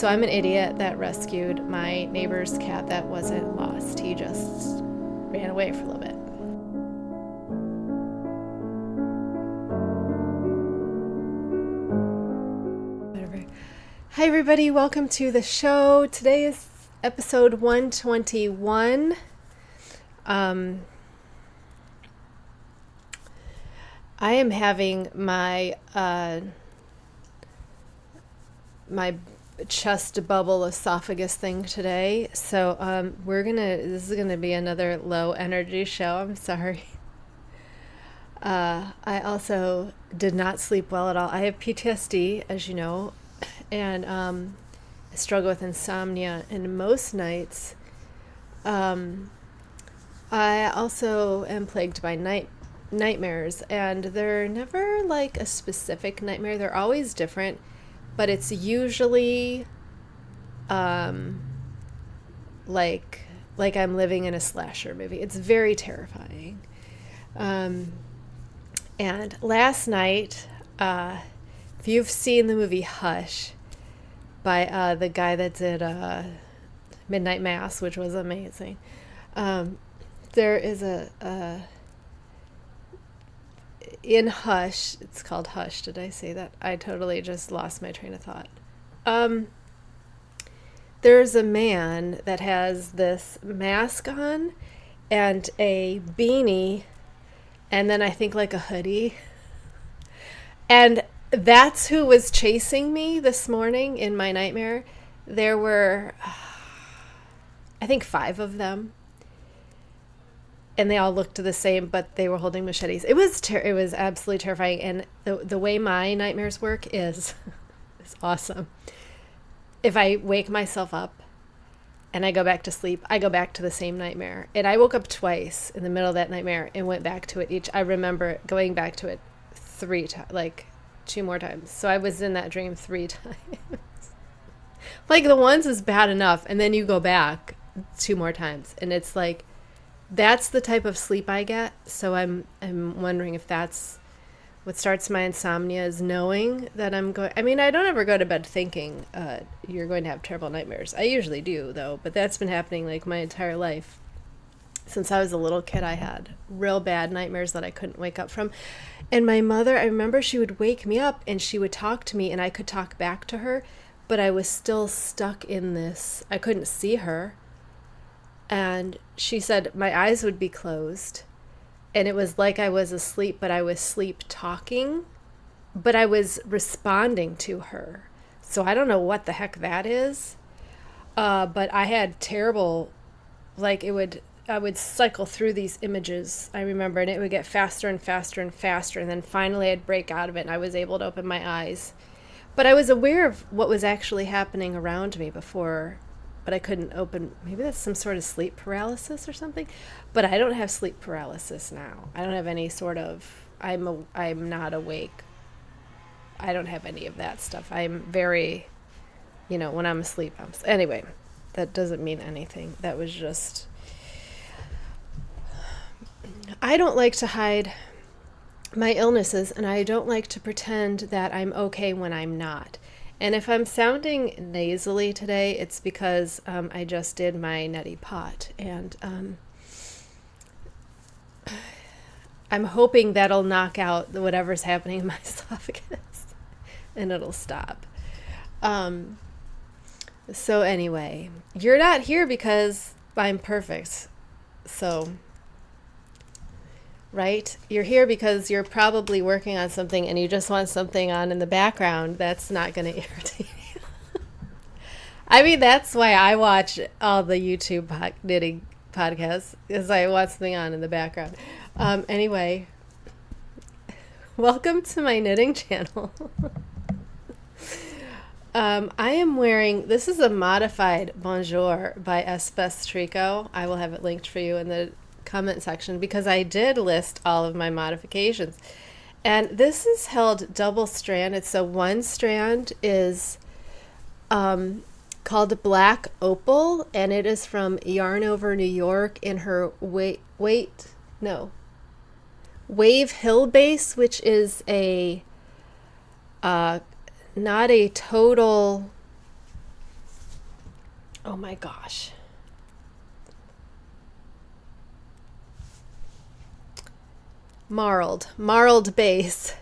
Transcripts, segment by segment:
So I'm an idiot that rescued my neighbor's cat that wasn't lost. He just ran away for a little bit. Whatever. Hi everybody, welcome to the show. Today is episode 121. I am having my my chest bubble esophagus thing today, so this is gonna be another low energy show. I'm sorry. I also did not sleep well at all. I have PTSD, as you know, and I struggle with insomnia, and most nights I also am plagued by nightmares, and they're never like a specific nightmare. They're always different, but it's usually like I'm living in a slasher movie. It's very terrifying. And last night, if you've seen the movie Hush by the guy that did Midnight Mass, which was amazing, there is in Hush, it's called Hush. Did I say that? I totally just lost my train of thought. There's a man that has this mask on and a beanie, and then I think like a hoodie. And that's who was chasing me this morning in my nightmare. There were, I think, 5 of them. And they all looked the same, but they were holding machetes. It was absolutely terrifying. And the way my nightmares work is awesome. If I wake myself up and I go back to sleep, I go back to the same nightmare. And I woke up twice in the middle of that nightmare and went back to it each. I remember going back to it 3 times, like 2 more times. So I was in that dream 3 times. Like the once is bad enough, and then you go back 2 more times, and it's like, that's the type of sleep I get. So I'm wondering if that's what starts my insomnia, is knowing that I'm going. I mean, I don't ever go to bed thinking you're going to have terrible nightmares. I usually do, though, but that's been happening like my entire life. Since I was a little kid, I had real bad nightmares that I couldn't wake up from. And my mother, I remember she would wake me up and she would talk to me and I could talk back to her, but I was still stuck in this. I couldn't see her. And she said my eyes would be closed, and it was like I was asleep, but I was sleep talking, but I was responding to her. So I don't know what the heck that is. But I had terrible, like I would cycle through these images, I remember, and it would get faster and faster and faster. And then finally I'd break out of it and I was able to open my eyes. But I was aware of what was actually happening around me before, but I couldn't open. Maybe that's some sort of sleep paralysis or something. But I don't have sleep paralysis now. I don't have any sort of, I'm not awake. I don't have any of that stuff. I'm very, when I'm asleep. Anyway, that doesn't mean anything. That was just, I don't like to hide my illnesses, and I don't like to pretend that I'm okay when I'm not. And if I'm sounding nasally today, it's because I just did my neti pot, and I'm hoping that'll knock out whatever's happening in my esophagus, and it'll stop. So anyway, you're not here because I'm perfect. So, right? You're here because you're probably working on something and you just want something on in the background that's not going to irritate you. I mean, that's why I watch all the YouTube knitting podcasts, because I want something on in the background. Anyway, welcome to my knitting channel. I am wearing, this is a modified Bonjour by Espes Tricot. I will have it linked for you in the comment section, because I did list all of my modifications. And this is held double strand. So one strand is called Black Opal, and it is from Yarn Over New York in her Wave Hill base, which is a not a total Oh my gosh. Marled base.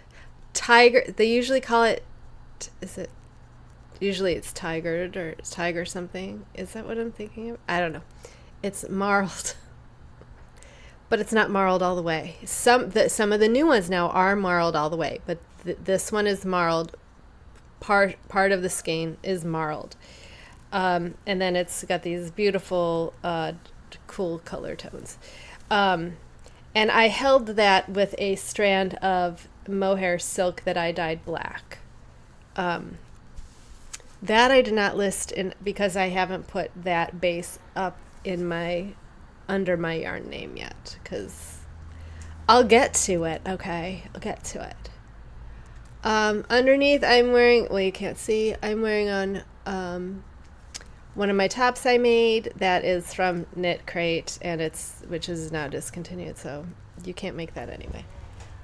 Tiger, they usually call it, is it, usually it's tigered or tiger something. Is that what I'm thinking of? I don't know. It's marled. But it's not marled all the way. Some of the new ones now are marled all the way, but this one is marled. Part of the skein is marled. And then it's got these beautiful, cool color tones. And I held that with a strand of mohair silk that I dyed black. That I did not list in because I haven't put that base up in my under my yarn name yet, because I'll get to it. Okay, I'll get to it. Underneath I'm wearing, well, you can't see, I'm wearing on one of my tops I made that is from Knit Crate, and which is now discontinued, so you can't make that anyway.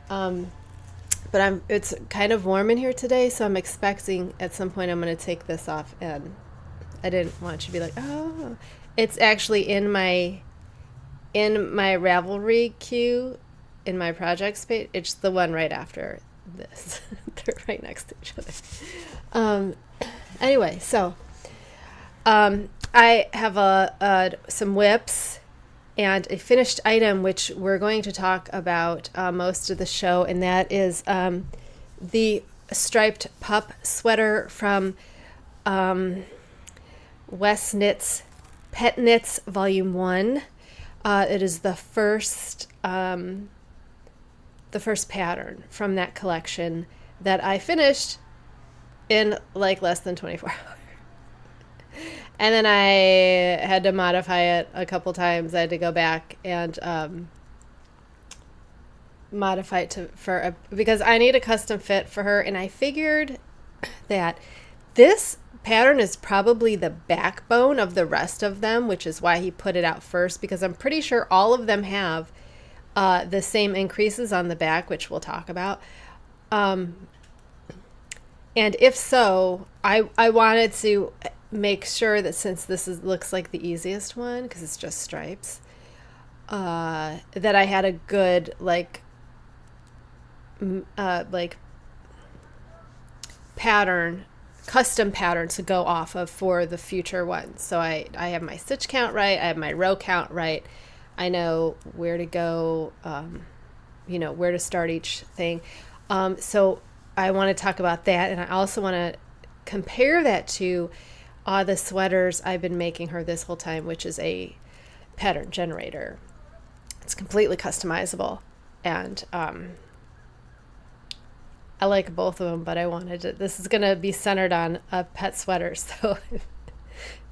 But it's kind of warm in here today, so I'm expecting at some point I'm going to take this off, and I didn't want you to be like, oh, it's actually in my Ravelry queue in my projects page. It's the one right after this. They're right next to each other. Anyway, so I have some whips and a finished item, which we're going to talk about most of the show, and that is the Striped Pup Sweater from Westknits Petknits Volume 1. It is the first pattern from that collection that I finished in like less than 24 hours. And then I had to modify it a couple times. I had to go back and modify it because I need a custom fit for her. And I figured that this pattern is probably the backbone of the rest of them, which is why he put it out first, because I'm pretty sure all of them have the same increases on the back, which we'll talk about. And if so, I wanted to make sure that since this looks like the easiest one, because it's just stripes, that I had a good custom pattern to go off of for the future ones. So I have my stitch count right, I have my row count right, I know where to go, where to start each thing. So I want to talk about that, and I also want to compare that to the sweaters I've been making her this whole time, which is a pattern generator. It's completely customizable, and I like both of them, but I wanted to, this is going to be centered on a pet sweater, so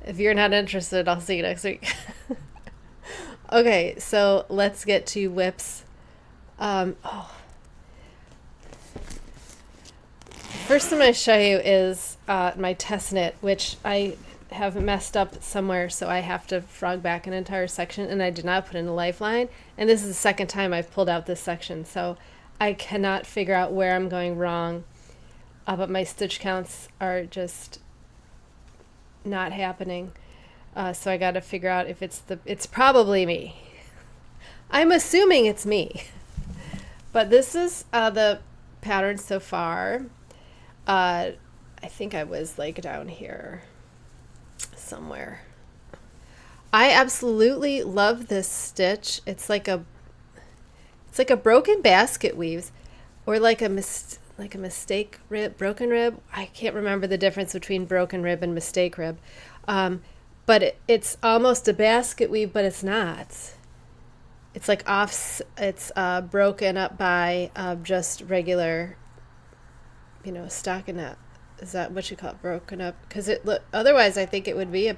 if you're not interested, I'll see you next week. Okay, so let's get to whips. First I'm going to show you is my test knit, which I have messed up somewhere, so I have to frog back an entire section, and I did not put in a lifeline, and this is the second time I've pulled out this section, so I cannot figure out where I'm going wrong, but my stitch counts are just not happening, so I got to figure out if it's probably me. I'm assuming it's me, but this is the pattern so far. I think I was like down here somewhere. I absolutely love this stitch. It's like a broken basket weaves, or like a mistake rib, broken rib. I can't remember the difference between broken rib and mistake rib. But it's almost a basket weave, but it's not. It's like it's broken up by just regular, stockinette. Is that what you call it, broken up? Because otherwise I think it would be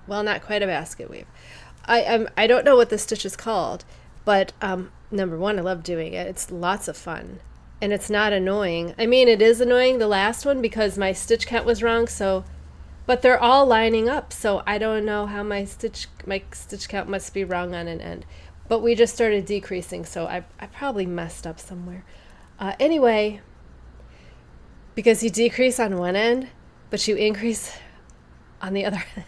not quite a basket weave. I don't know what the stitch is called, but number one, I love doing it. It's lots of fun, and it's not annoying. I mean, it is annoying, the last one, because my stitch count was wrong. So, but they're all lining up, so I don't know how my stitch count must be wrong on an end. But we just started decreasing, so I probably messed up somewhere. Anyway, because you decrease on one end, but you increase on the other end.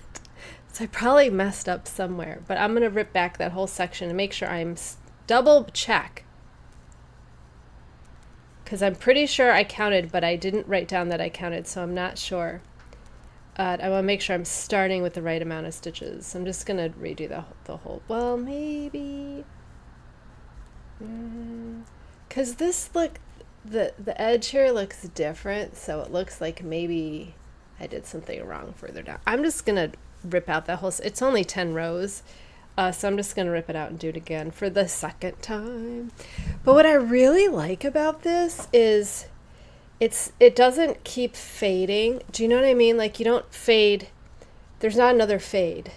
So I probably messed up somewhere, but I'm going to rip back that whole section and make sure I'm double check. Because I'm pretty sure I counted, but I didn't write down that I counted, so I'm not sure. I want to make sure I'm starting with the right amount of stitches. So I'm just going to redo the whole, well, maybe. Because this the edge here looks different, so it looks like maybe I did something wrong further down. I'm just going to rip out that whole, it's only 10 rows, so I'm just going to rip it out and do it again for the second time. But what I really like about this is it doesn't keep fading. Do you know what I mean? Like, you don't fade. There's not another fade.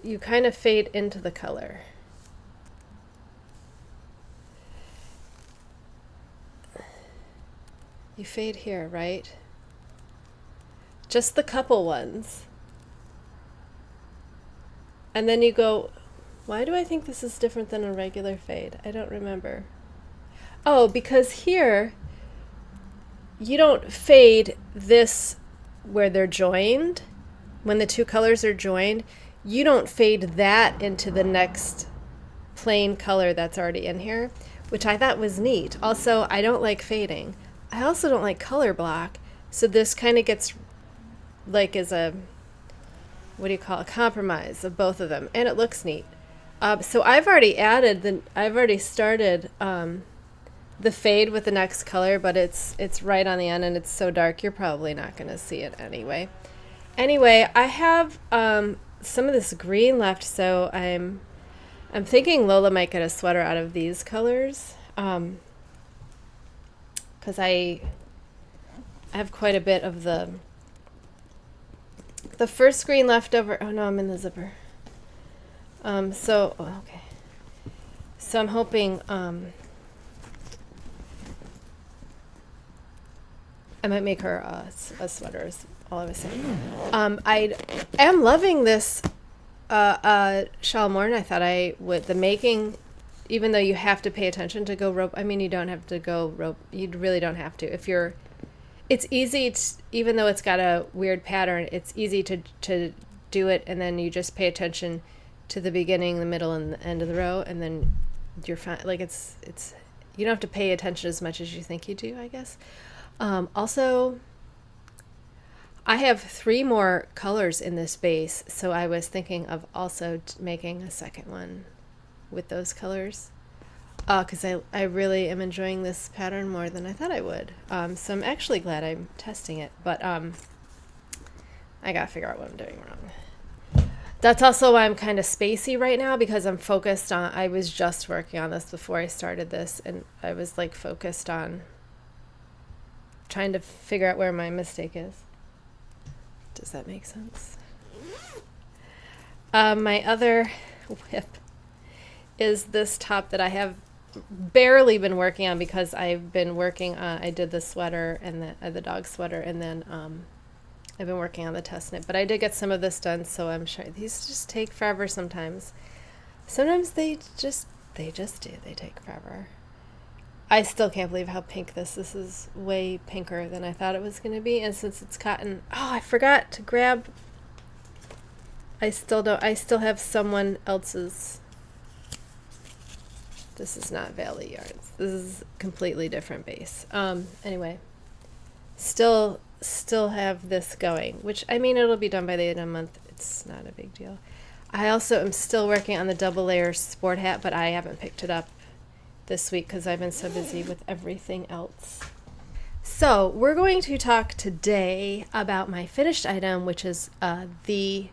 You kind of fade into the color. You fade here, right? Just the couple ones. And then you go, why do I think this is different than a regular fade? I don't remember. Oh, because here, you don't fade this where they're joined. When the two colors are joined, you don't fade that into the next plain color that's already in here, which I thought was neat. Also, I don't like fading. I also don't like color block, so this kind of gets like as a, what do you call it, compromise of both of them, and it looks neat. So I've already started the fade with the next color, but it's right on the end and it's so dark you're probably not going to see it anyway. Anyway, I have some of this green left, so I'm thinking Lola might get a sweater out of these colors, because I have quite a bit of the first green left over. Oh no, I'm in the zipper. Okay. So I'm hoping I might make her a sweater, is all I was saying. I am loving this shawl more than I thought I would. The making, even though you have to pay attention to go rope, I mean, you don't have to go rope. You really don't have to. It's easy, even though it's got a weird pattern, it's easy to do it, and then you just pay attention to the beginning, the middle, and the end of the row, and then you're fine. Like, it's you don't have to pay attention as much as you think you do, I guess. Also, I have 3 more colors in this base, so I was thinking of also making a second one with those colors, because I really am enjoying this pattern more than I thought I would. So I'm actually glad I'm testing it, but I gotta figure out what I'm doing wrong. That's also why I'm kind of spacey right now, because I'm focused on, I was just working on this before I started this, and I was like focused on trying to figure out where my mistake is. Does that make sense? My other whip is this top that I have barely been working on, because I've been working on, I did the sweater and the dog sweater, and then I've been working on the test knit, but I did get some of this done, so I'm sure these just take forever sometimes. Sometimes they just do. They take forever. I still can't believe how pink this is way pinker than I thought it was going to be, and since it's cotton, oh, I forgot to grab, I still have someone else's. This is not Valley Yarns. This is a completely different base. Anyway, still have this going, which, I mean, it'll be done by the end of the month. It's not a big deal. I also am still working on the double layer sport hat, but I haven't picked it up this week because I've been so busy with everything else. So we're going to talk today about my finished item, which is the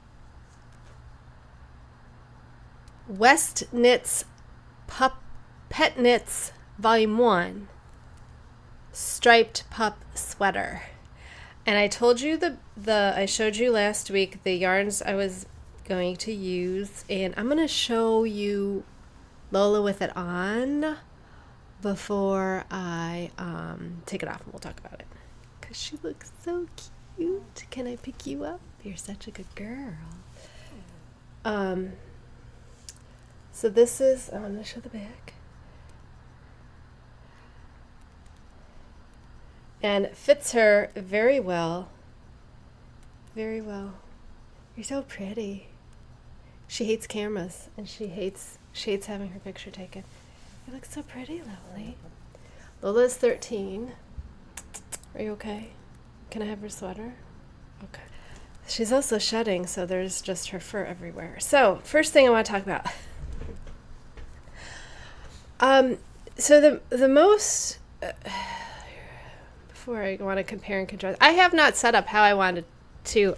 Westknits Petknits Volume 1 Striped Pup Sweater. And I told you I showed you last week the yarns I was going to use, and I'm going to show you Lola with it on before I take it off, and we'll talk about it, because she looks so cute. Can I pick you up? You're such a good girl. So this is, I'm going to show the back. And it fits her very well. very well. You're so pretty. She hates cameras, and she hates having her picture taken. You look so pretty, Lovely. Lola's 13. Are you okay? Can I have her sweater? Okay. She's also shedding, so there's just her fur everywhere. So, first thing I want to talk about. So the most before I want to compare and contrast, I have not set up how I wanted to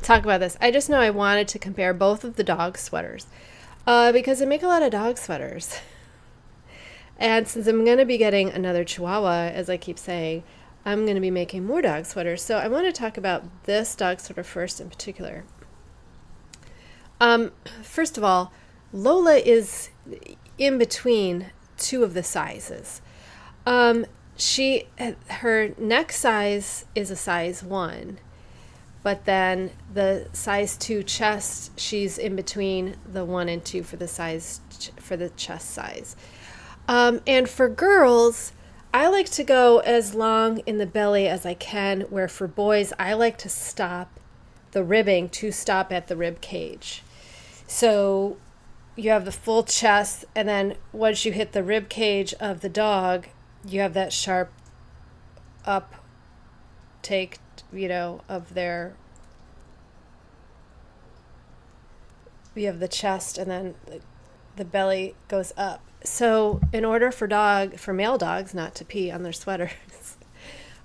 talk about this. I just know I wanted to compare both of the dog sweaters because I make a lot of dog sweaters. And since I'm going to be getting another Chihuahua, as I keep saying, I'm going to be making more dog sweaters. So I want to talk about this dog sweater first in particular. First of all, Lola is in between two of the sizes. Her neck size is a size 1, but then the size 2 chest, she's in between the 1 and 2 for the chest size. And for girls, I like to go as long in the belly as I can, where for boys, I like to stop the ribbing to stop at the rib cage. So you have the full chest, and then once you hit the rib cage of the dog, you have that sharp uptake, of their, you have the chest, and then the belly goes up. So in order for male dogs not to pee on their sweaters,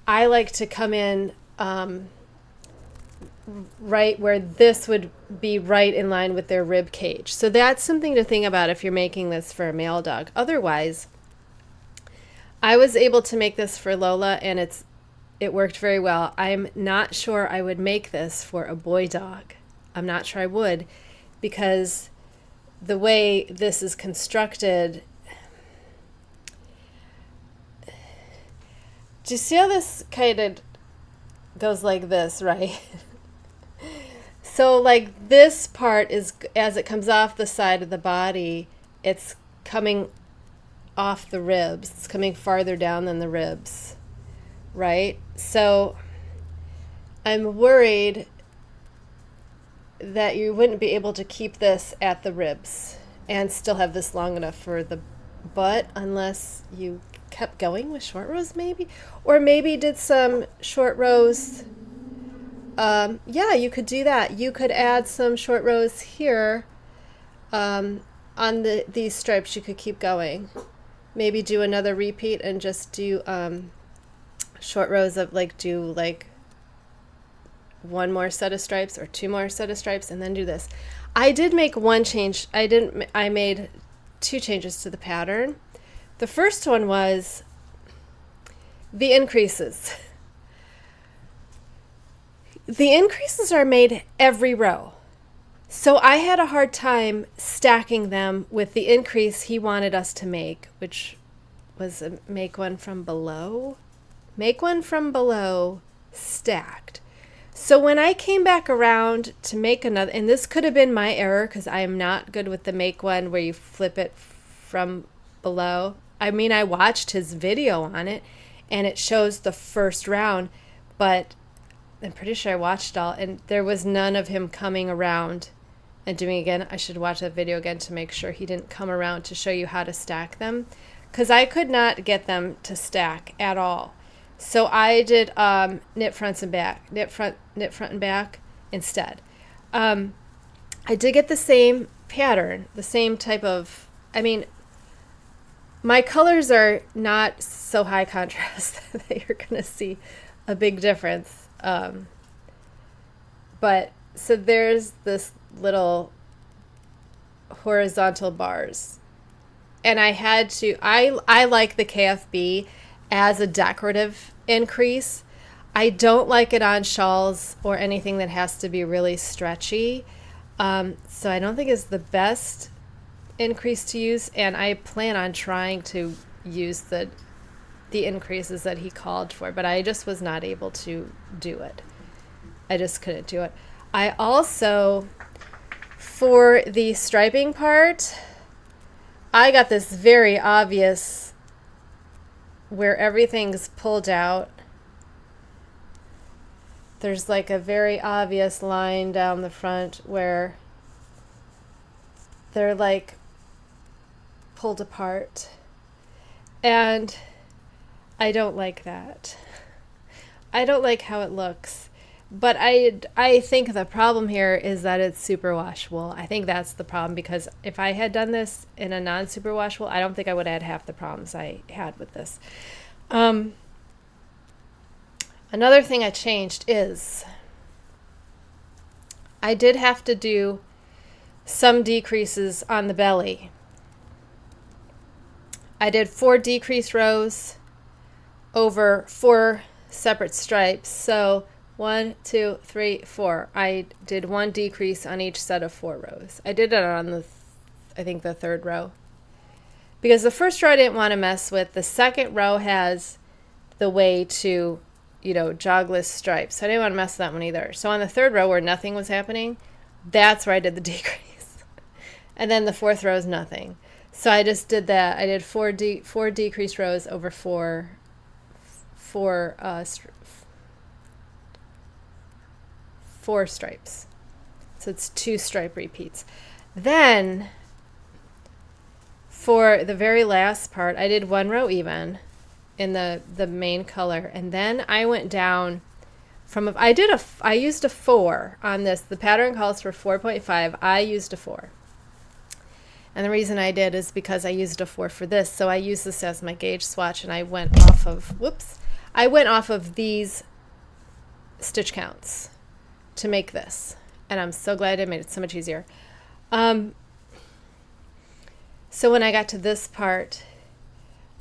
I like to come in right where this would be right in line with their rib cage. So that's something to think about if you're making this for a male dog. Otherwise, I was able to make this for Lola, and it worked very well. I'm not sure I would make this for a boy dog. I'm not sure I would, because the way this is constructed, do you see how this kind of goes like this, right? So like this part is, as it comes off the side of the body, it's coming off the ribs. It's coming farther down than the ribs, right? So I'm worried that you wouldn't be able to keep this at the ribs and still have this long enough for the butt, unless you kept going with short rows maybe, or maybe did some short rows. Yeah, you could do that. You could add some short rows here on these stripes. You could keep going. Maybe do another repeat and just do short rows of do one more set of stripes or 2 more set of stripes, and then do this. I did make one change. I made 2 changes to the pattern. The first one was the increases. The increases are made every row. So I had a hard time stacking them with the increase he wanted us to make, which was make one from below. Make one from below stacked. So when I came back around to make another, and this could have been my error because I am not good with the make one where you flip it from below. I mean, I watched his video on it and it shows the first round, but I'm pretty sure I watched all, and there was none of him coming around and doing again. I should watch that video again to make sure he didn't come around to show you how to stack them, because I could not get them to stack at all. So I did knit fronts and back, knit front and back instead. I did get the same pattern, the same type of, my colors are not so high contrast that you're going to see a big difference. But so there's this little horizontal bars, and I had to, I like the KFB as a decorative increase. I don't like it on shawls or anything that has to be really stretchy. So I don't think it's the best increase to use, and I plan on trying to use the increases that he called for, but I just was not able to do it. I just couldn't do it. I also, for the striping part, I got this very obvious where everything's pulled out. there's like a very obvious line down the front where they're like pulled apart. And I don't like that. I don't like how it looks. But I think the problem here is that it's super washable. I think that's the problem, because if I had done this in a non-super washable, I don't think I would have had half the problems I had with this. Another thing I changed is I did have to do some decreases on the belly. I did 4 decrease rows over 4 separate stripes. So 1, 2, 3, 4. I did 1 decrease on each set of 4 rows. I did it on I think the 3rd row. Because the first row I didn't want to mess with. The second row has the way to, jogless stripes. So I didn't want to mess with that one either. So on the 3rd row where nothing was happening, that's where I did the decrease. And then the 4th row is nothing. So I just did that. I did 4 decrease rows over 4 stripes. So it's 2 stripe repeats. Then for the very last part, I did 1 row even in the main color, and then I went down from I used a 4 on this. The pattern calls for 4.5. I used a 4. And the reason I did is because I used a 4 for this. So I used this as my gauge swatch, and I went off of these stitch counts to make this. And I'm so glad I made it so much easier. So when I got to this part,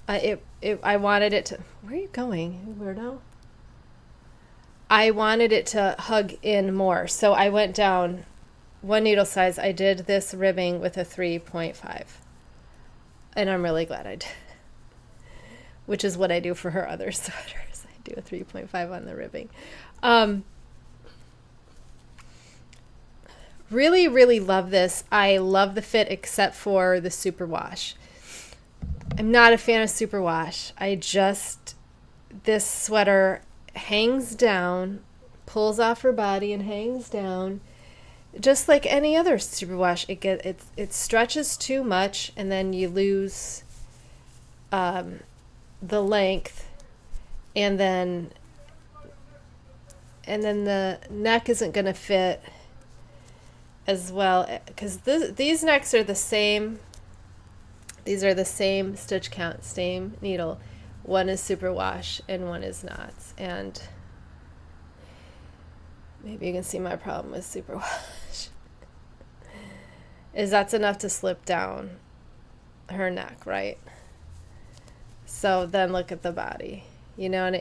I wanted it to, where are you going, you weirdo? I wanted it to hug in more. So I went down 1 needle size. I did this ribbing with a 3.5. And I'm really glad I did. Which is what I do for her other sweaters. I do a 3.5 on the ribbing. Really, really love this. I love the fit except for the superwash. I'm not a fan of superwash. This sweater hangs down, pulls off her body and hangs down. Just like any other superwash, it stretches too much, and then you lose the length, and then the neck isn't going to fit as well, because these necks are the same. These are the same stitch count, same needle. One is superwash and one is not. And maybe you can see my problem with superwash is that's enough to slip down her neck, right? So then look at the body, and I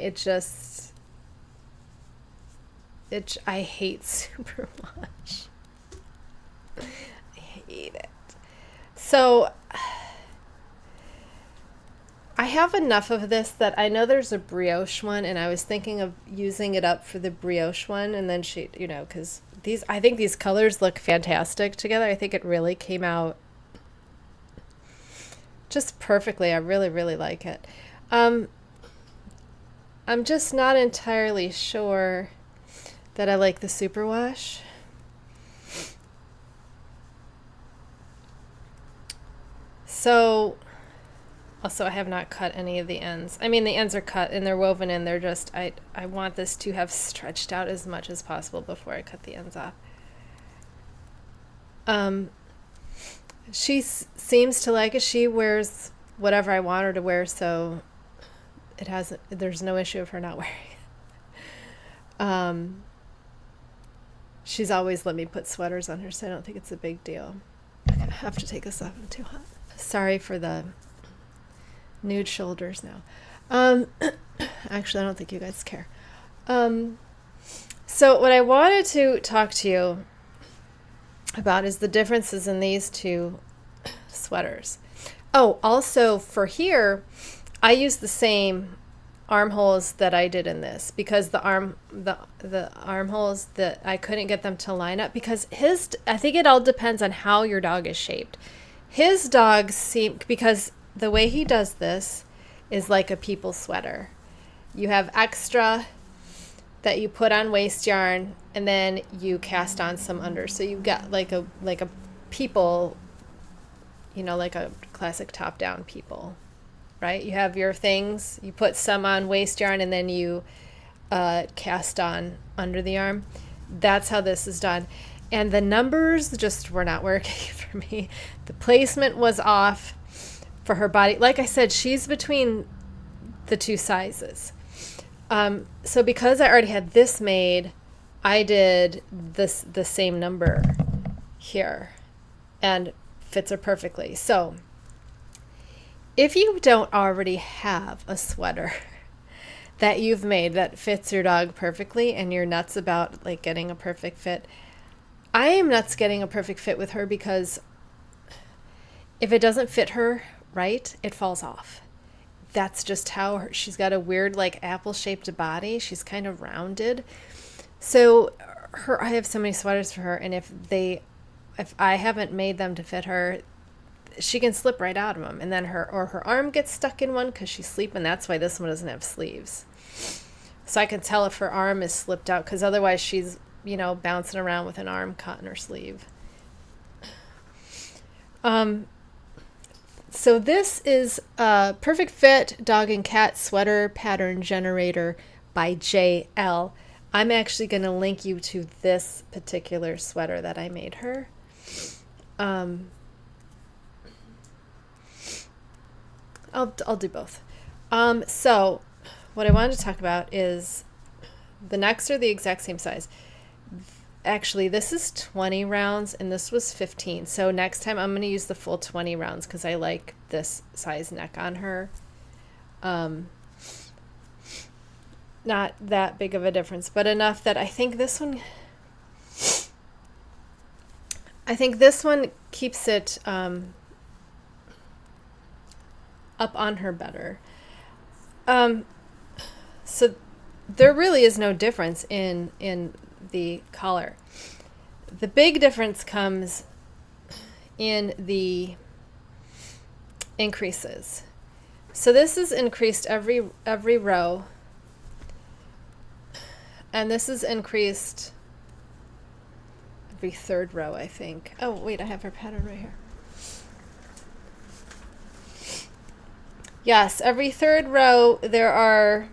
hate superwash. I hate it. So I have enough of this that I know there's a brioche one, and I was thinking of using it up for the brioche one, and then because I think these colors look fantastic together. I think it really came out just perfectly. I really, really like it. I'm just not entirely sure that I like the superwash. So, also I have not cut any of the ends. I mean, the ends are cut and they're woven in. They're just, I want this to have stretched out as much as possible before I cut the ends off. She seems to like it. She wears whatever I want her to wear, so there's no issue of her not wearing it. She's always let me put sweaters on her, so I don't think it's a big deal. Okay, I have to take this off. I'm too hot. Sorry for the nude shoulders now. Actually, I don't think you guys care. So what I wanted to talk to you about is the differences in these two sweaters. Oh, also for here, I used the same armholes that I did in this, because the armholes that I couldn't get them to line up, because I think it all depends on how your dog is shaped. His dog because the way he does this is like a people sweater. You have extra that you put on waist yarn, and then you cast on some under. So you got like a people, you know, like a classic top-down people, right? You have your things, you put some on waist yarn, and then you cast on under the arm. That's how this is done. And the numbers just were not working for me. The placement was off for her body. Like I said, she's between the two sizes. So because I already had this made, I did the same number here, and fits her perfectly. So if you don't already have a sweater that you've made that fits your dog perfectly and you're nuts about like getting a perfect fit, I am nuts getting a perfect fit with her, because if it doesn't fit her right, it falls off. That's just how she's got a weird like apple-shaped body. She's kind of rounded. So I have so many sweaters for her, and if I haven't made them to fit her, she can slip right out of them, and then her arm gets stuck in one because she's sleeping. That's why this one doesn't have sleeves. So I can tell if her arm is slipped out, because otherwise she's, you know, bouncing around with an arm caught in her sleeve. So this is a Perfect Fit Dog and Cat Sweater Pattern Generator by JL. I'm actually going to link you to this particular sweater that I made her. I'll do both. So what I wanted to talk about is the necks are the exact same size. Actually, this is 20 rounds and this was 15. So next time I'm going to use the full 20 rounds because I like this size neck on her. Not that big of a difference, but enough that I think this one keeps it up on her better. So there really is no difference in the collar. The big difference comes in the increases. So this is increased every row, and this is increased every third row, I think. Oh wait, I have her pattern right here. Yes, every third row there are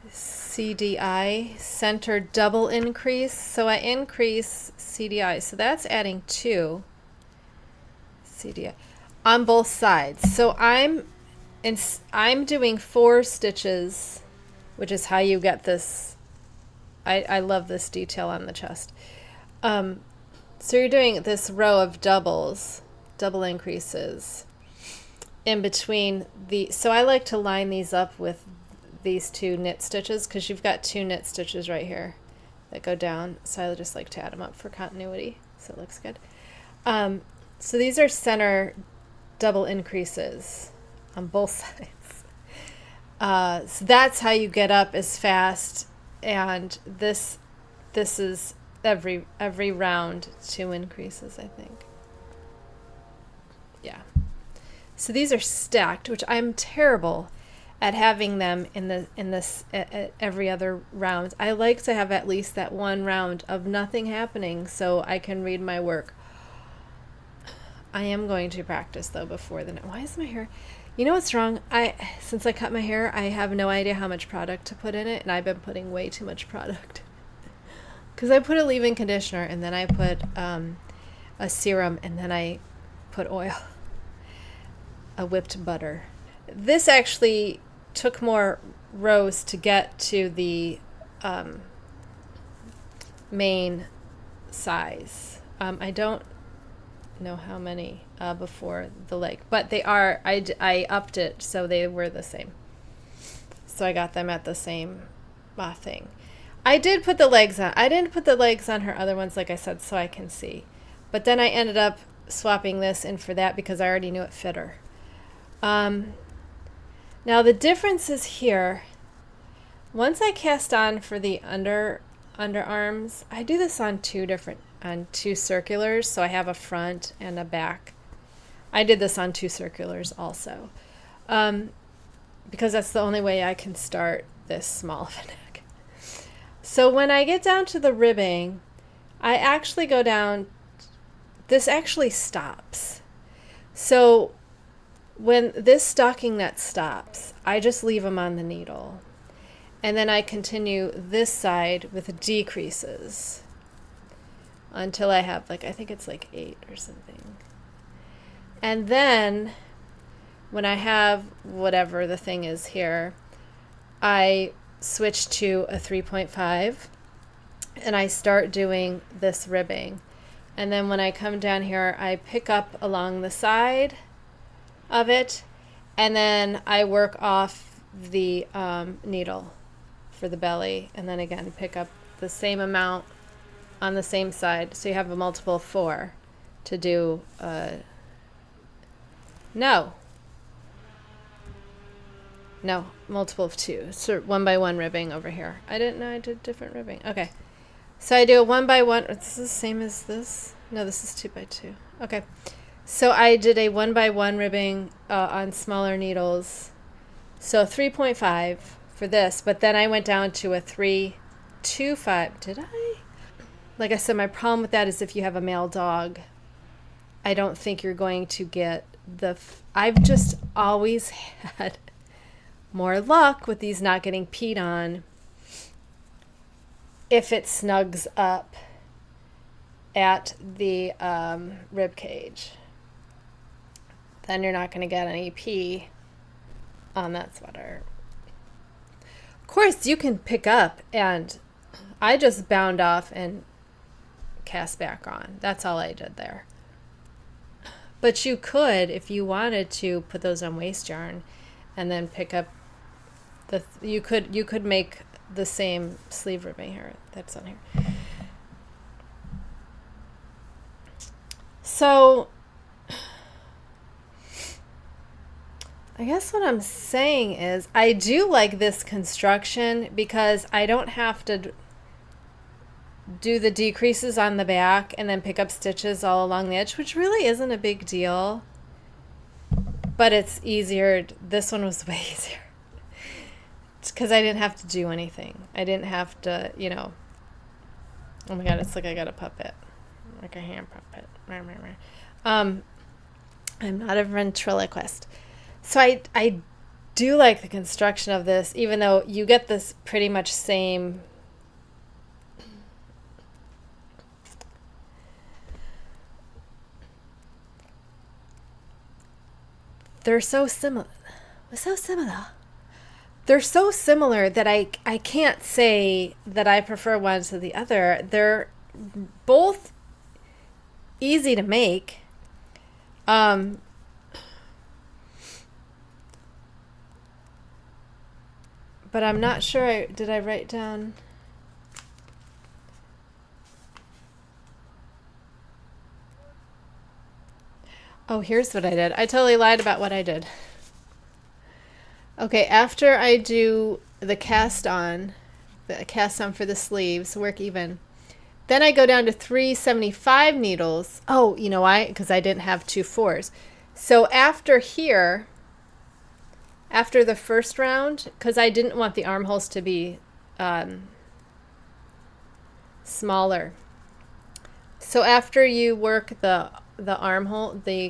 CDI, center double increase. So I increase CDI. So that's adding 2 CDI on both sides. So I'm doing 4 stitches, which is how you get this. I love this detail on the chest. So you're doing this row of double increases in between so I like to line these up with these 2 knit stitches, because you've got 2 knit stitches right here that go down. So I just like to add them up for continuity, so it looks good. So these are center double increases on both sides. So that's how you get up as fast. And this is every round 2 increases, I think. Yeah. So these are stacked, which I'm terrible at having them in this every other round. I like to have at least that one round of nothing happening so I can read my work. I am going to practice though before the why is my hair? You know what's wrong? Since I cut my hair, I have no idea how much product to put in it, and I've been putting way too much product. Because I put a leave-in conditioner, and then I put a serum, and then I put oil, a whipped butter. This actually took more rows to get to the main size. I don't know how many before the leg, but they are, I upped it so they were the same. So I got them at the same thing. I did put the legs on. I didn't put the legs on her other ones, like I said, so I can see. But then I ended up swapping this in for that because I already knew it fit her. Now the difference is here. Once I cast on for the underarms, I do this on 2 circulars, so I have a front and a back. I did this on 2 circulars also, because that's the only way I can start this small of a neck. So when I get down to the ribbing, I actually go down, this actually stops. So when this stocking net stops, I just leave them on the needle. And then I continue this side with decreases until I have like, I think it's like 8 or something. And then when I have whatever the thing is here, I switch to a 3.5 and I start doing this ribbing. And then when I come down here, I pick up along the side of it, and then I work off the needle for the belly, and then again pick up the same amount on the same side. So you have a multiple of 4 to do multiple of 2. So 1 by 1 ribbing over here. I didn't know I did different ribbing. Okay. So I do a 1 by 1. It's the same as this. No, this is 2 by 2. Okay. So I did a 1 by 1 ribbing on smaller needles. So 3.5 for this, but then I went down to a 3.25. Did I? Like I said, my problem with that is if you have a male dog, I don't think you're going to get I've just always had more luck with these not getting peed on if it snugs up at the rib cage. Then you're not going to get any pee on that sweater. Of course, you can pick up, and I just bound off and cast back on. That's all I did there. But you could, if you wanted to, put those on waste yarn and then pick up you could make the same sleeve ribbing here that's on here. So I guess what I'm saying is I do like this construction because I don't have to do the decreases on the back and then pick up stitches all along the edge, which really isn't a big deal, but it's easier. This one was way easier. It's because I didn't have to do anything. I didn't have to, oh my God, it's like I got a puppet, like a hand puppet. I'm not a ventriloquist. So I do like the construction of this, even though you get this pretty much same they're so similar. They're so similar that I can't say that I prefer one to the other. They're both easy to make. But I'm not sure. Did I write down? Oh, here's what I did. I totally lied about what I did. Okay, after I do the cast on for the sleeves, work even, then I go down to 375 needles. Oh, you know why? Because I didn't have 2 4s. So after here, after the first round, because I didn't want the armholes to be smaller. So after you work the armhole, the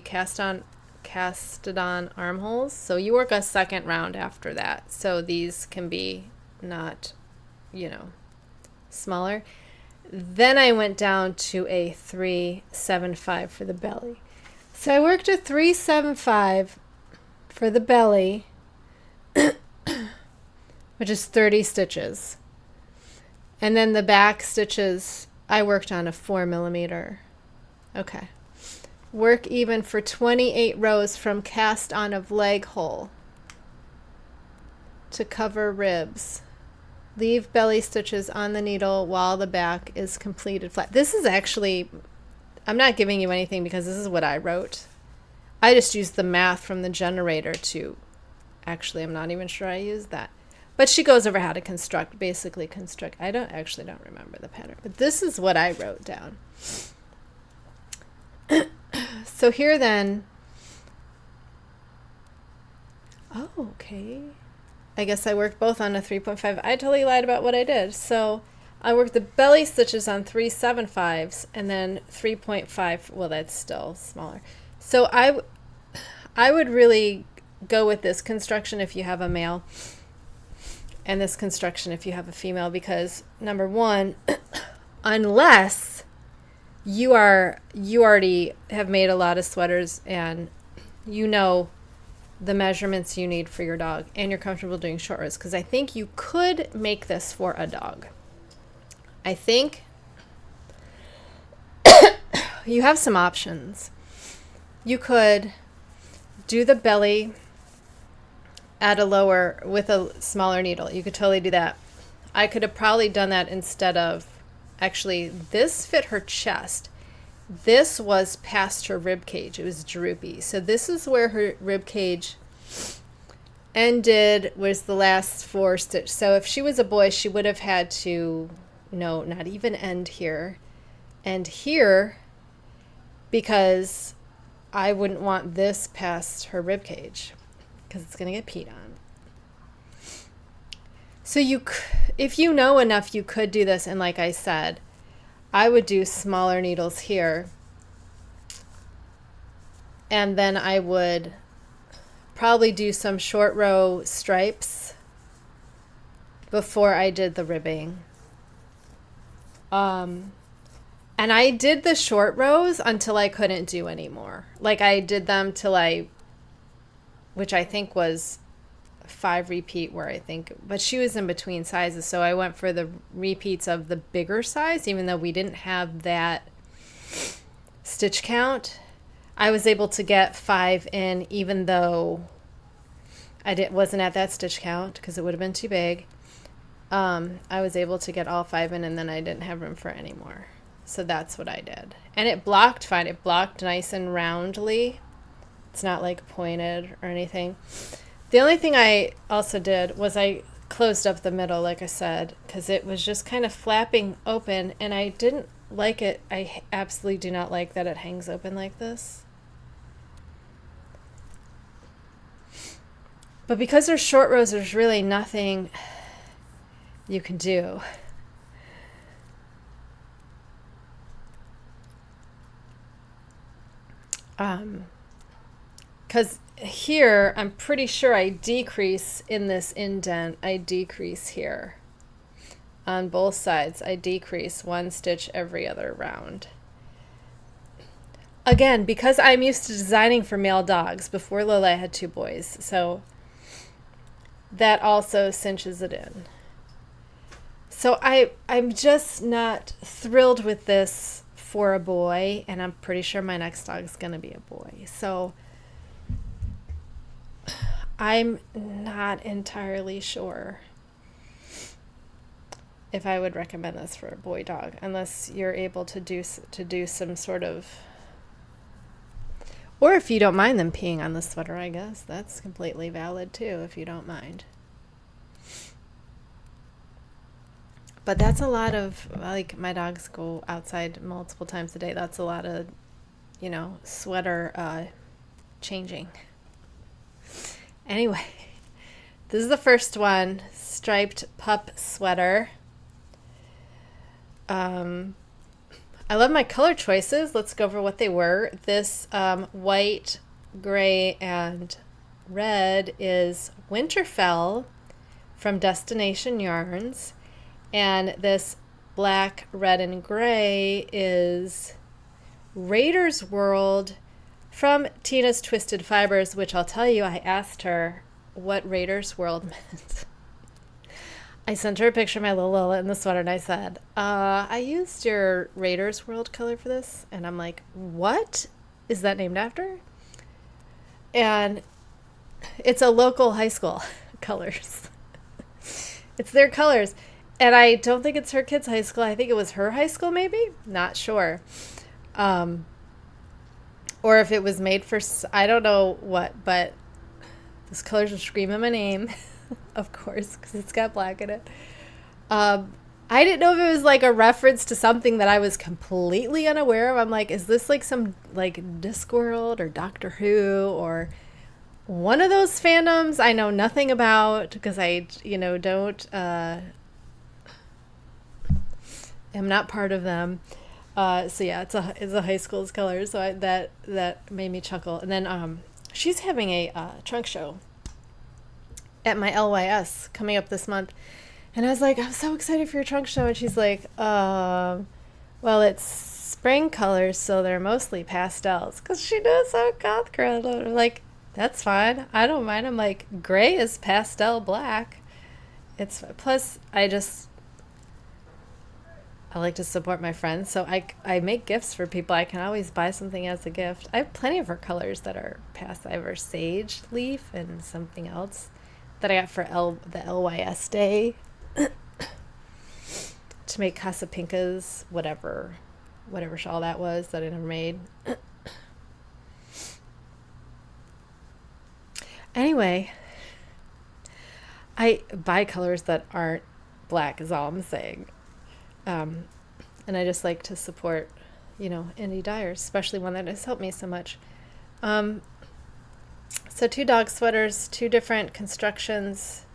casted on armholes, so you work a second round after that. So these can be not, smaller. Then I went down to a 375 for the belly. So I worked a 375 for the belly, which is 30 stitches. And then the back stitches, I worked on a 4 millimeter. Okay. Work even for 28 rows from cast on of leg hole to cover ribs. Leave belly stitches on the needle while the back is completed flat. This is actually, I'm not giving you anything because this is what I wrote. I just used the math from the generator to, actually, I'm not even sure I used that. But she goes over how to basically construct. I don't remember the pattern, but this is what I wrote down. So here then, oh, okay. I guess I worked both on a 3.5. I totally lied about what I did. So I worked the belly stitches on 3/7/5s and then 3.5. Well, that's still smaller. So I would really go with this construction if you have a male and this construction if you have a female, because number one, unless you already have made a lot of sweaters and you know the measurements you need for your dog and you're comfortable doing short rows, because I think you could make this for a dog. I think you have some options. You could do the belly at a lower with a smaller needle. You could totally do that. I could have probably done that instead of, actually, this fit her chest. This was past her rib cage. It was droopy. So this is where her rib cage ended, was the last 4 stitch. So if she was a boy, she would have had to, no, not even end here, end here, because I wouldn't want this past her rib cage because it's going to get peed on. So if you know enough, you could do this. And like I said, I would do smaller needles here. And then I would probably do some short row stripes before I did the ribbing. And I did the short rows until I couldn't do anymore. Like I did them till which I think was 5 repeat, but she was in between sizes. So I went for the repeats of the bigger size, even though we didn't have that stitch count. I was able to get 5 in, even though wasn't at that stitch count because it would have been too big. I was able to get all 5 in, and then I didn't have room for any more. So that's what I did. And it blocked fine. It blocked nice and roundly. It's not like pointed or anything. The only thing I also did was I closed up the middle, like I said, because it was just kind of flapping open, and I didn't like it. I absolutely do not like that it hangs open like this. But because there's short rows, there's really nothing you can do. Because here, I'm pretty sure I decrease in this indent. I decrease here. On both sides, I decrease 1 stitch every other round. Again, because I'm used to designing for male dogs. Before Lola, I had 2 boys. So that also cinches it in. So I'm just not thrilled with this for a boy. And I'm pretty sure my next dog's going to be a boy. So I'm not entirely sure if I would recommend this for a boy dog, unless you're able to do some sort of, or if you don't mind them peeing on the sweater, I guess that's completely valid too, if you don't mind. But that's a lot of, like, my dogs go outside multiple times a day. That's a lot of, sweater changing. Anyway, this is the first one, Striped Pup Sweater. I love my color choices. Let's go over what they were. This white, gray, and red is Winterfell from Destination Yarns. And this black, red, and gray is Raider's World from Tina's Twisted Fibers, which I'll tell you, I asked her what Raider's World meant. I sent her a picture of my little Lola in the sweater, and I said, I used your Raider's World color for this. And I'm like, what is that named after? And it's a local high school colors. It's their colors. And I don't think it's her kid's high school. I think it was her high school, maybe? Not sure. Or if it was made for, I don't know what, but those colors are screaming my name, of course, because it's got black in it. I didn't know if it was like a reference to something that I was completely unaware of. I'm like, is this like some like Discworld or Doctor Who or One of those fandoms I know nothing about because I, don't, am not part of them. So yeah, it's a high school's color. So that made me chuckle. And then she's having a trunk show at my LYS coming up this month. And I was like, I'm so excited for your trunk show. And she's like, well, it's spring colors, so they're mostly pastels. Because she knows so goth girl. I'm like, that's fine. I don't mind. I'm like, gray is pastel black. It's plus I like to support my friends, so I make gifts for people. I can always buy something as a gift. I have plenty of her colors that are pastel. I have her sage leaf and something else that I got for the LYS day to make Casapinkas, whatever shawl that was that I never made. Anyway, I buy colors that aren't black is all I'm saying. And I just like to support, indie dyers, especially one that has helped me so much. So 2 dog sweaters, 2 different constructions,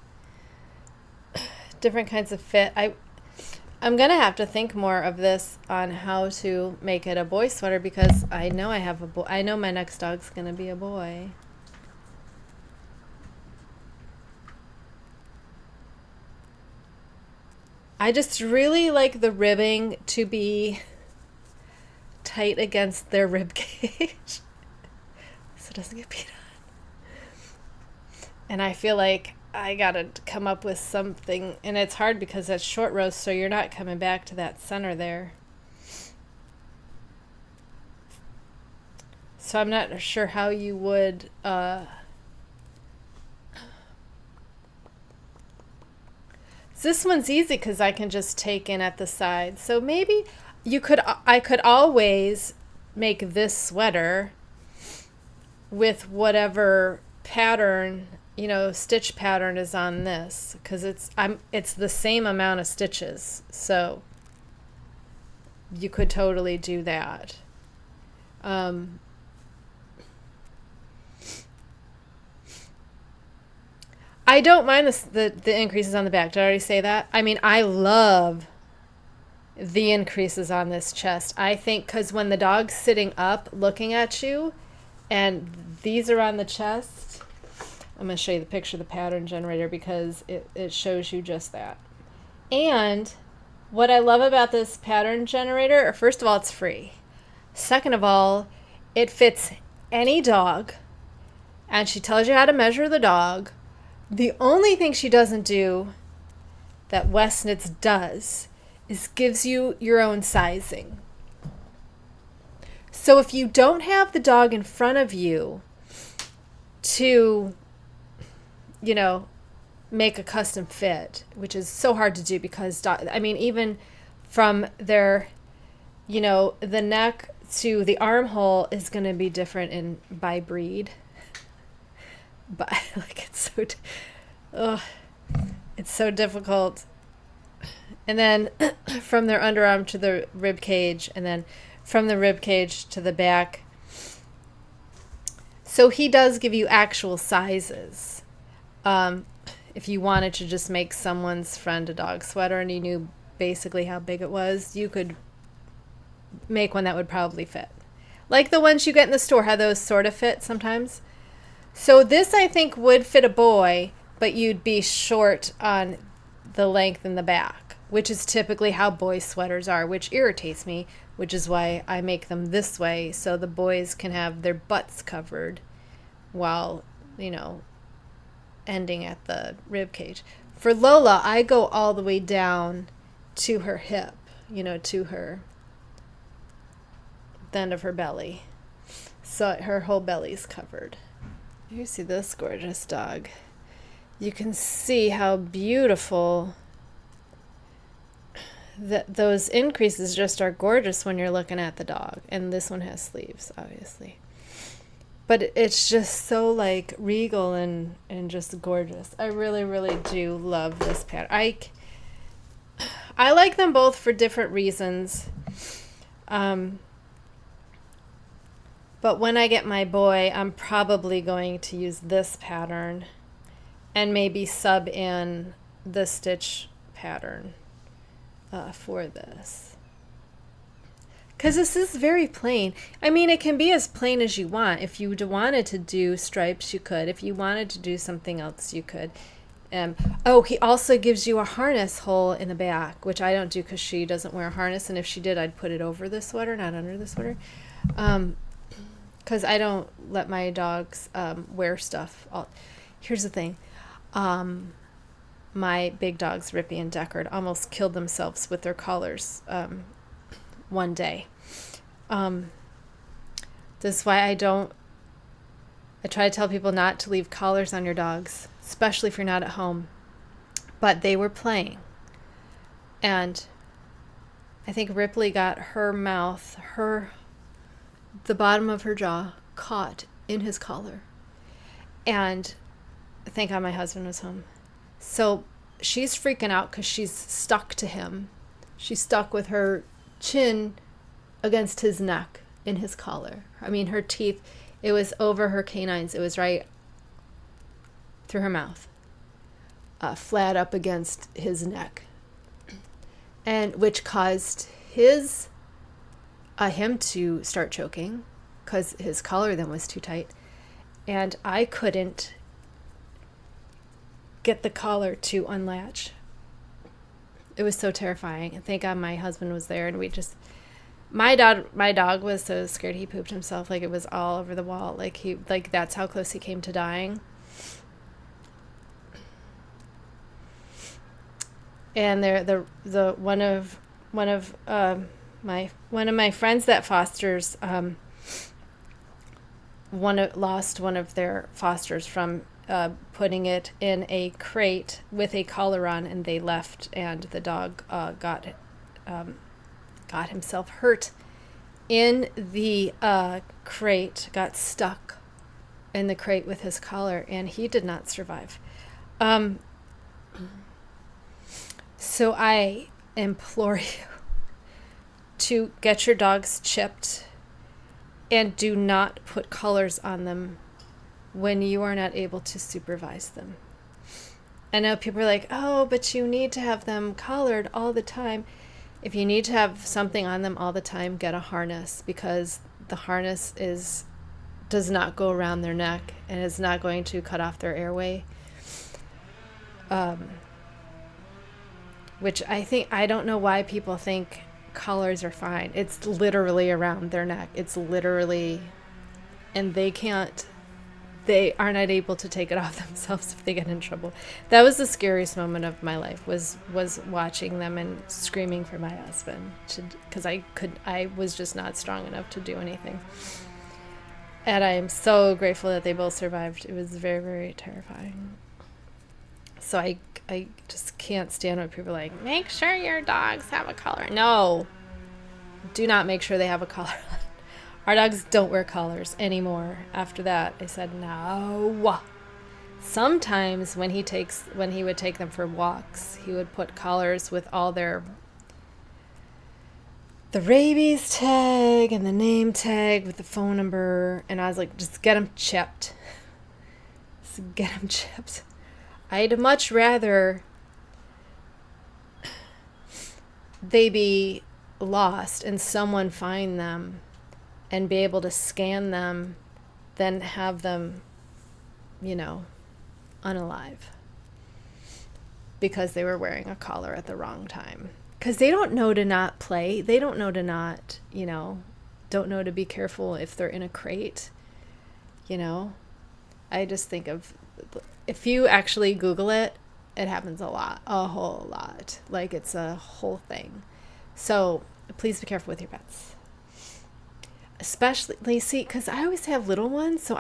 different kinds of fit. I'm going to have to think more of this on how to make it a boy sweater because I know I have a boy. I know my next dog's going to be a boy. I just really like the ribbing to be tight against their rib cage so it doesn't get beat on. And I feel like I gotta come up with something, and it's hard because it's short roast, so you're not coming back to that center there. So I'm not sure how you would this one's easy because I can just take in at the side. So maybe I could always make this sweater with whatever pattern, stitch pattern is on this because it's the same amount of stitches. So you could totally do that. I don't mind the increases on the back. Did I already say that? I mean, I love the increases on this chest. I think because when the dog's sitting up looking at you and these are on the chest, I'm going to show you the picture of the pattern generator because it shows you just that. And what I love about this pattern generator, first of all, it's free. Second of all, it fits any dog and she tells you how to measure the dog. The only thing she doesn't do that Westknits does is gives you your own sizing. So if you don't have the dog in front of you to, make a custom fit, which is so hard to do because, even from their, the neck to the armhole is going to be different by breed. But it's so difficult. And then from their underarm to the rib cage, and then from the rib cage to the back. So he does give you actual sizes. If you wanted to just make someone's friend a dog sweater and you knew basically how big it was, you could make one that would probably fit. Like the ones you get in the store, how those sort of fit sometimes. So this, I think, would fit a boy, but you'd be short on the length in the back, which is typically how boy sweaters are, which irritates me, which is why I make them this way, so the boys can have their butts covered while, ending at the rib cage. For Lola, I go all the way down to her hip, to the end of her belly. So her whole belly's covered. You see this gorgeous dog. You can see how beautiful those increases just are gorgeous when you're looking at the dog. And this one has sleeves, obviously. But it's just so regal and just gorgeous. I really, really do love this pattern. I like them both for different reasons. But when I get my boy, I'm probably going to use this pattern and maybe sub in the stitch pattern for this. Because this is very plain. I mean, it can be as plain as you want. If you wanted to do stripes, you could. If you wanted to do something else, you could. Oh, he also gives you a harness hole in the back, which I don't do because she doesn't wear a harness. And if she did, I'd put it over the sweater, not under the sweater. Because I don't let my dogs wear stuff. Here's the thing. My big dogs, Rippy and Deckard, almost killed themselves with their collars one day. This is why I try to tell people not to leave collars on your dogs, especially if you're not at home. But they were playing. And I think Ripley got her mouth, the bottom of her jaw caught in his collar. And thank God my husband was home. So she's freaking out because she's stuck to him. She's stuck with her chin against his neck in his collar. I mean, her teeth, it was over her canines. It was right through her mouth, flat up against his neck, and which caused him to start choking because his collar then was too tight, and I couldn't get the collar to unlatch. It was so terrifying. And thank God my husband was there, and my dog was so scared he pooped himself. Like, it was all over the wall. Like that's how close he came to dying. And one of my friends that fosters lost one of their fosters from putting it in a crate with a collar on, and they left, and the dog got himself hurt in the crate, got stuck in the crate with his collar, and he did not survive. So I implore you to get your dogs chipped and do not put collars on them when you are not able to supervise them. I know people are like, oh, but you need to have them collared all the time. If you need to have something on them all the time, get a harness, because the harness does not go around their neck and is not going to cut off their airway. Which I don't know why people think collars are fine. It's literally around their neck. It's literally, and they are not able to take it off themselves if they get in trouble. That was the scariest moment of my life, was watching them and screaming for my husband, because I was just not strong enough to do anything. And I am so grateful that they both survived. It was very, very terrifying. So I just can't stand when people are like, make sure your dogs have a collar. No, do not make sure they have a collar on. Our dogs don't wear collars anymore. After that, I said no. Sometimes when he would take them for walks, he would put collars with all the rabies tag and the name tag with the phone number, and I was like, just get them chipped. Just get them chipped. I'd much rather they be lost and someone find them and be able to scan them than have them, unalive because they were wearing a collar at the wrong time. Because they don't know to not play. They don't know to not, don't know to be careful if they're in a crate. I just think of, if you actually Google it, it happens a whole lot. Like, it's a whole thing. So please be careful with your pets. Especially, see, because I always have little ones, so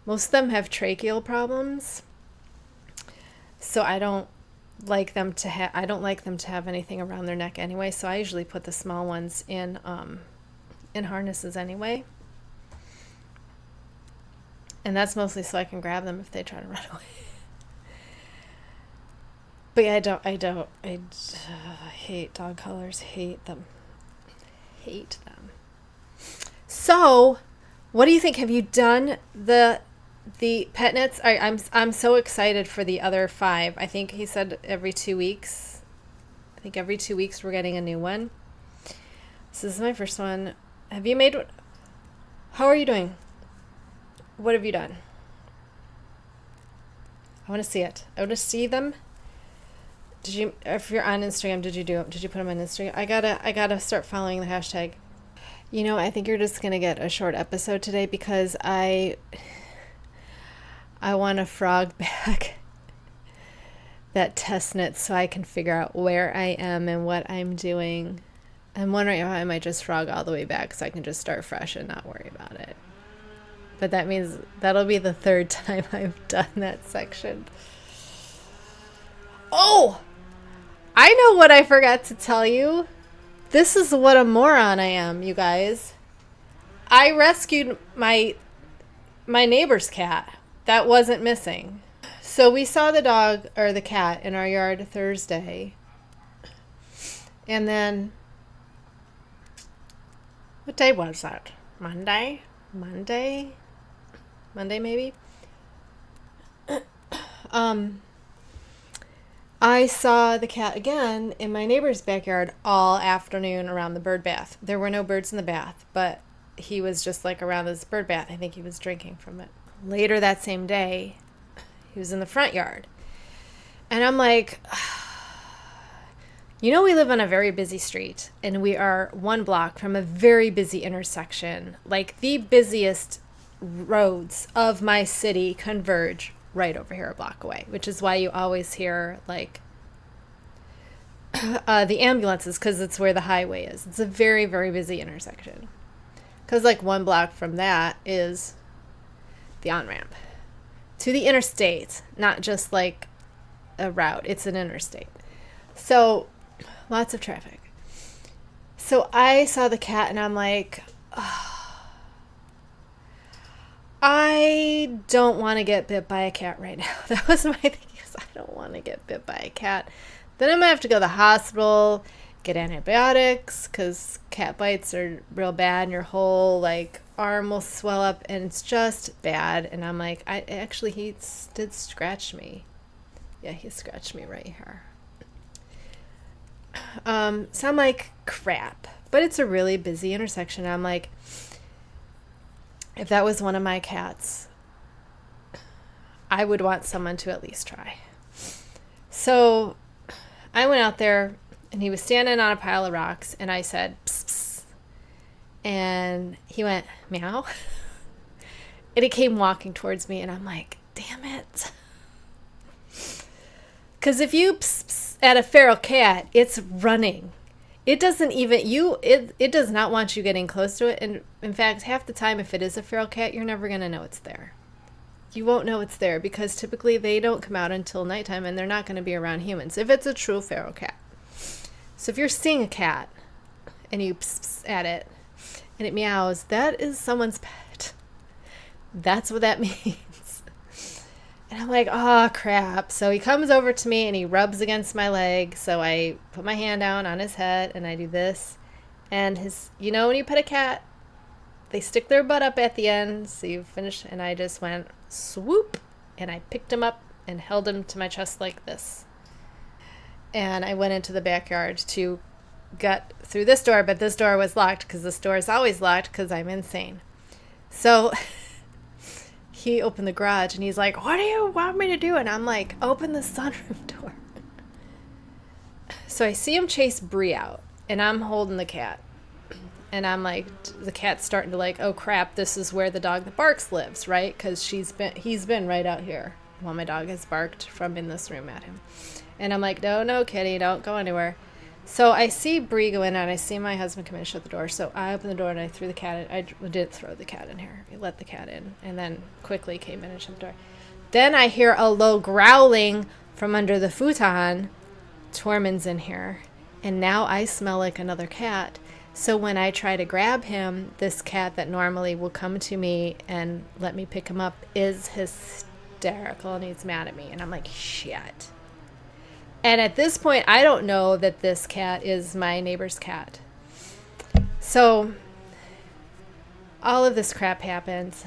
most of them have tracheal problems. So I don't like them to have anything around their neck anyway. So I usually put the small ones in harnesses anyway. And that's mostly so I can grab them if they try to run away. But yeah, I hate dog collars. Hate them. So What do you think? Have you done the Petknits? I'm so excited for the other 5. I think he said every 2 weeks. I think every 2 weeks we're getting a new one. This is my first one. Have you made? How are you doing? What have you done? I want to see it. I want to see them. Did you? If you're on Instagram, did you do it? Did you put them on Instagram? I gotta start following the hashtag. You know, I think you're just gonna get a short episode today because I want to frog back that test knit so I can figure out where I am and what I'm doing. I'm wondering if I might just frog all the way back so I can just start fresh and not worry about it. But that means that'll be the 3rd time I've done that section. Oh! I know what I forgot to tell you. This is what a moron I am, you guys. I rescued my neighbor's cat that wasn't missing. So we saw the dog or the cat in our yard Thursday. And then what day was that? Monday maybe. I saw the cat again in my neighbor's backyard all afternoon around the bird bath. There were no birds in the bath, but he was just like around this bird bath. I think he was drinking from it. Later that same day, he was in the front yard. And I'm like, you know, we live on a very busy street and we are 1 block from a very busy intersection. Like the busiest roads of my city converge right over here a block away, which is why you always hear like the ambulances, because it's where the highway is. It's a very, very busy intersection. Because like 1 block from that is the on-ramp to the interstate, not just like a route. It's an interstate. So lots of traffic. So I saw the cat and I'm like, oh, I don't want to get bit by a cat right now. That was my thing. I don't want to get bit by a cat. Then I'm going to have to go to the hospital, get antibiotics, because cat bites are real bad and your whole like arm will swell up and it's just bad. And I'm like, he did scratch me. Yeah, he scratched me right here. So I'm like, crap. But it's a really busy intersection. I'm like, if that was one of my cats, I would want someone to at least try. So I went out there and he was standing on a pile of rocks and I said, psst, psst. And he went, meow. And he came walking towards me and I'm like, damn it. Because if you psst, psst at a feral cat, it's running. It doesn't even, it does not want you getting close to it. And in fact, half the time, if it is a feral cat, you're never going to know it's there. You won't know it's there because typically they don't come out until nighttime and they're not going to be around humans if it's a true feral cat. So if you're seeing a cat and you pss, pss at it and it meows, that is someone's pet. That's what that means. And I'm like, oh, crap. So he comes over to me and he rubs against my leg. So I put my hand down on his head and I do this. And you know, when you pet a cat, they stick their butt up at the end. So you finish. And I just went swoop. And I picked him up and held him to my chest like this. And I went into the backyard to get through this door. But this door was locked because this door is always locked because I'm insane. So he opened the garage and he's like, what do you want me to do? And I'm like, open the sunroof door. So I see him chase Bree out and I'm holding the cat. And I'm like, the cat's starting to like, oh crap, this is where the dog that barks lives, right? Because he's been right out here while my dog has barked from in this room at him. And I'm like, no, kitty, don't go anywhere. So I see Bree go in and I see my husband come in and shut the door. So I opened the door and I threw the cat in. I didn't throw the cat in here. I let the cat in and then quickly came in and shut the door. Then I hear a low growling from under the futon. Tormund's in here. And now I smell like another cat. So when I try to grab him, this cat that normally will come to me and let me pick him up is hysterical and he's mad at me. And I'm like, shit. And at this point, I don't know that this cat is my neighbor's cat. So all of this crap happens.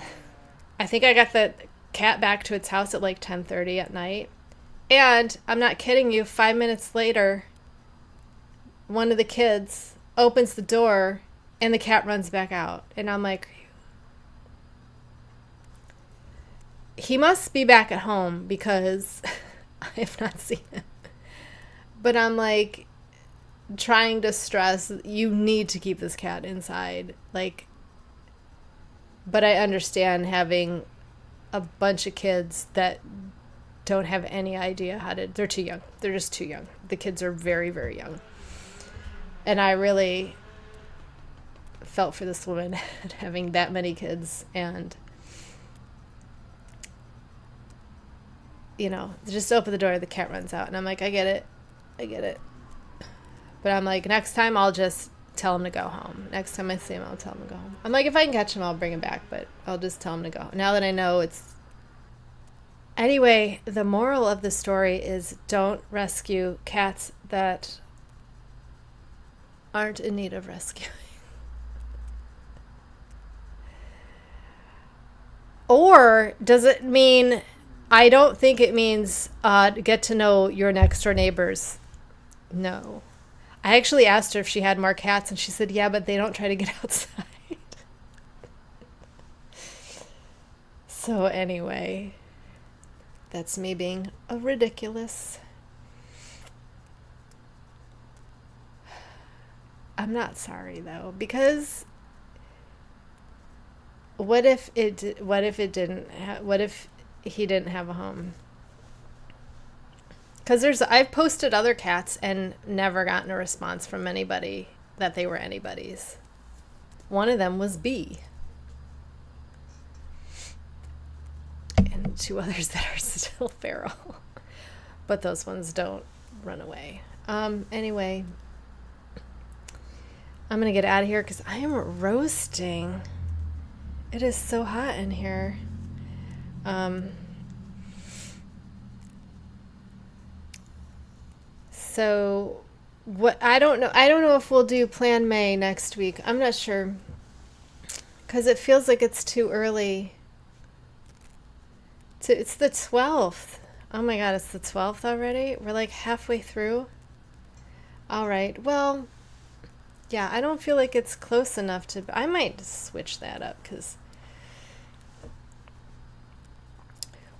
I think I got the cat back to its house at like 10:30 at night. And I'm not kidding you, 5 minutes later, one of the kids opens the door and the cat runs back out. And I'm like, he must be back at home because I have not seen him. But I'm like trying to stress, you need to keep this cat inside. Like, but I understand having a bunch of kids that don't have any idea how to, they're too young. They're just too young. The kids are very, very young. And I really felt for this woman having that many kids and, you know, just open the door, the cat runs out. And I'm like, I get it. But I'm like, next time I'll just tell him to go home. Next time I see him, I'll tell him to go home. I'm like, if I can catch him, I'll bring him back, but I'll just tell him to go. Now that I know it's... Anyway, the moral of the story is don't rescue cats that aren't in need of rescuing. Or does it mean... I don't think it means get to know your next door neighbors. No. I actually asked her if she had more cats, and she said, yeah, but they don't try to get outside. So anyway, that's me being a ridiculous. I'm not sorry, though, because what if he didn't have a home? Because I've posted other cats and never gotten a response from anybody that they were anybody's. One of them was B. And 2 others that are still feral. But those ones don't run away. Anyway, I'm going to get out of here because I am roasting. It is so hot in here. So what I don't know if we'll do Plan May next week. I'm not sure because it feels like it's too early. It's the 12th. Oh my God, it's the 12th already? We're like halfway through. All right. Well, yeah, I don't feel like it's close enough to... I might switch that up because...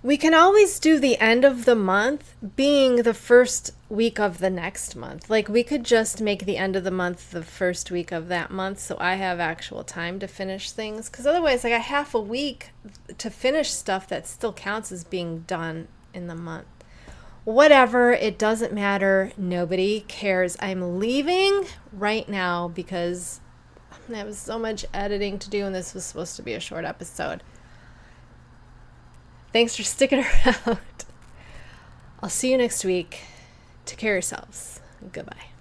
We can always do the end of the month being the first week of the next month. Like, we could just make the end of the month the first week of that month so I have actual time to finish things. Because otherwise, I got half a week to finish stuff that still counts as being done in the month. Whatever, it doesn't matter. Nobody cares. I'm leaving right now because I have so much editing to do, and this was supposed to be a short episode. Thanks for sticking around. I'll see you next week. Take care of yourselves. Goodbye.